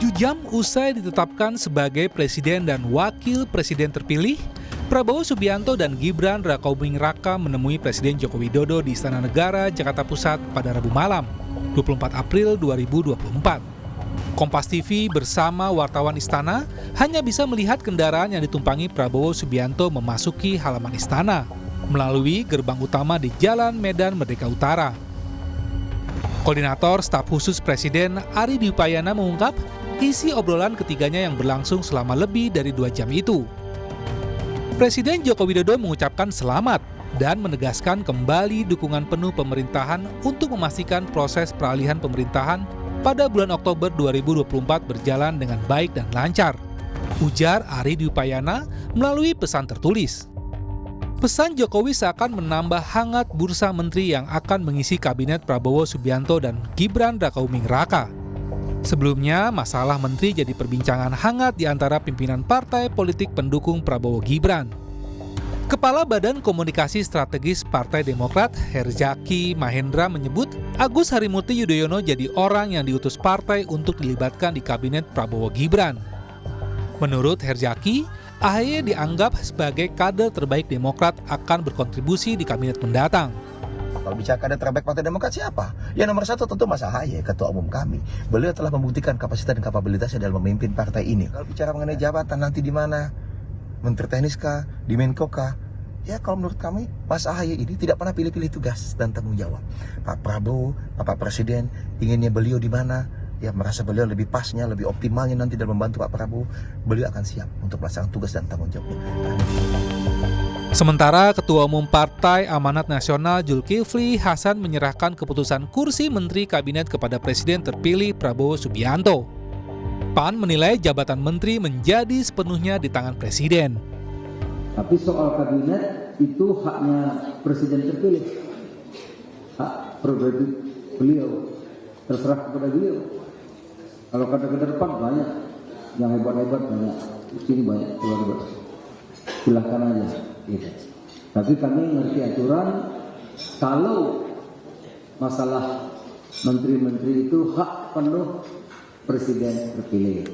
7 jam usai ditetapkan sebagai presiden dan wakil presiden terpilih, Prabowo Subianto dan Gibran Rakabuming Raka menemui Presiden Joko Widodo di Istana Negara, Jakarta Pusat pada Rabu malam, 24 April 2024. Kompas TV bersama wartawan istana hanya bisa melihat kendaraan yang ditumpangi Prabowo Subianto memasuki halaman istana melalui gerbang utama di Jalan Medan Merdeka Utara. Koordinator Staf Khusus Presiden Ari Dwi Payana mengungkap isi obrolan ketiganya yang berlangsung selama lebih dari 2 jam itu. Presiden Joko Widodo mengucapkan selamat dan menegaskan kembali dukungan penuh pemerintahan untuk memastikan proses peralihan pemerintahan pada bulan Oktober 2024 berjalan dengan baik dan lancar, ujar Ari Dwi Payana melalui pesan tertulis. Pesan Jokowi seakan menambah hangat bursa menteri yang akan mengisi kabinet Prabowo Subianto dan Gibran Rakabuming Raka. Sebelumnya, masalah menteri jadi perbincangan hangat di antara pimpinan partai politik pendukung Prabowo Gibran. Kepala Badan Komunikasi Strategis Partai Demokrat, Herzaki Mahendra menyebut Agus Harimurti Yudhoyono jadi orang yang diutus partai untuk dilibatkan di kabinet Prabowo Gibran. Menurut Herzaki, AHY dianggap sebagai kader terbaik Demokrat akan berkontribusi di kabinet mendatang. Kalau bicara kader terbaik Partai Demokrat siapa? Ya nomor 1 tentu Mas AHY, ketua umum kami. Beliau telah membuktikan kapasitas dan kapabilitasnya dalam memimpin partai ini. Kalau bicara mengenai jabatan nanti di mana? Menteri Teknis kah? Di Menko kah? Ya kalau menurut kami Mas AHY ini tidak pernah pilih-pilih tugas dan tanggung jawab. Pak Prabowo, Bapak Presiden inginnya beliau di mana? Ya merasa beliau lebih pasnya, lebih optimalnya nanti dalam membantu Pak Prabowo, beliau akan siap untuk melaksanakan tugas dan tanggung jawabnya. Sementara Ketua Umum Partai Amanat Nasional Zulkifli Hasan menyerahkan keputusan kursi Menteri Kabinet kepada Presiden terpilih Prabowo Subianto. PAN menilai jabatan menteri menjadi sepenuhnya di tangan Presiden. Tapi soal kabinet itu haknya Presiden terpilih, hak prerogatif beliau, terserah kepada beliau. Kalau kader-kader PAN banyak, yang hebat-hebat banyak, di sini banyak keluarga. Silahkan aja. Gitu. Tapi kami ngerti aturan, kalau masalah menteri-menteri itu hak penuh Presiden terpilih.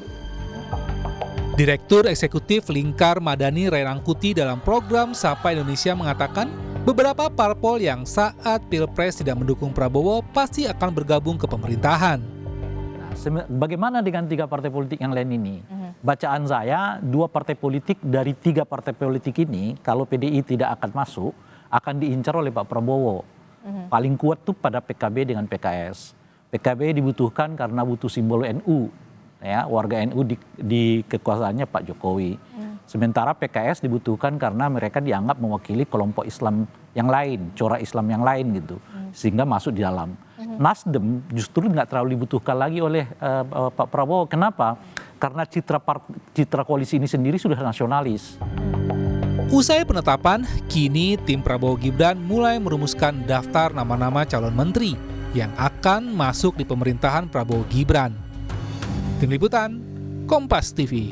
Direktur Eksekutif Lingkar Madani Ray Rangkuti dalam program Sapa Indonesia mengatakan beberapa parpol yang saat Pilpres tidak mendukung Prabowo pasti akan bergabung ke pemerintahan. Bagaimana dengan 3 partai politik yang lain ini? Bacaan saya, 2 partai politik dari 3 partai politik ini, kalau PDI tidak akan masuk, akan diincar oleh Pak Prabowo. Paling kuat tuh pada PKB dengan PKS. PKB dibutuhkan karena butuh simbol NU, ya, warga NU di kekuasaannya Pak Jokowi. Sementara PKS dibutuhkan karena mereka dianggap mewakili kelompok Islam yang lain, corak Islam yang lain gitu, sehingga masuk di dalam. Nasdem justru nggak terlalu dibutuhkan lagi oleh Pak Prabowo. Kenapa? Karena citra koalisi ini sendiri sudah nasionalis. Usai penetapan, kini tim Prabowo Gibran mulai merumuskan daftar nama-nama calon menteri yang akan masuk di pemerintahan Prabowo Gibran. Tim Liputan, Kompas TV.